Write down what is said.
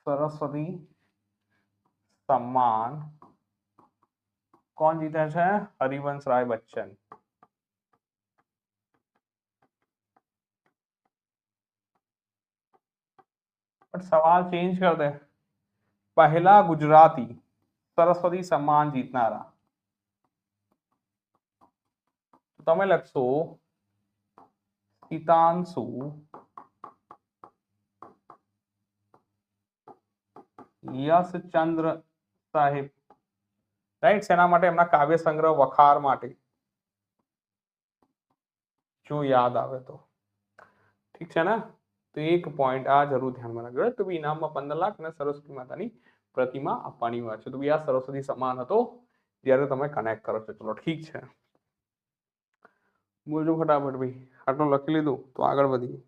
सरस्वती सम्मान कौन जीते छे? हरिवंश राय बच्चन। बट सवाल चेंज कर दे, पहला गुजराती सरस्वती सम्मान जीतनारा। तो तमे लखशो सीतांशु यशचंद्र साहेब, राइट। सेना माटे? एमना काव्य संग्रह वखार माटे, जो याद आवे तो। ठीक है ना? तो एक पॉइंट आ जरूर ध्यान में रखજો। तो इनाम में 15 लाख અને સરસ્વતી માતાની પ્રતિમા આપવાની વાત છે। તો આ સરસ્વતી સન્માન હતો જ્યારે તમે કનેક્ટ કરો છો। ચલો ઠીક છે, બોલજો ફટાફટ ભાઈ, આટલું લખી લીધું તો આગળ વધીએ।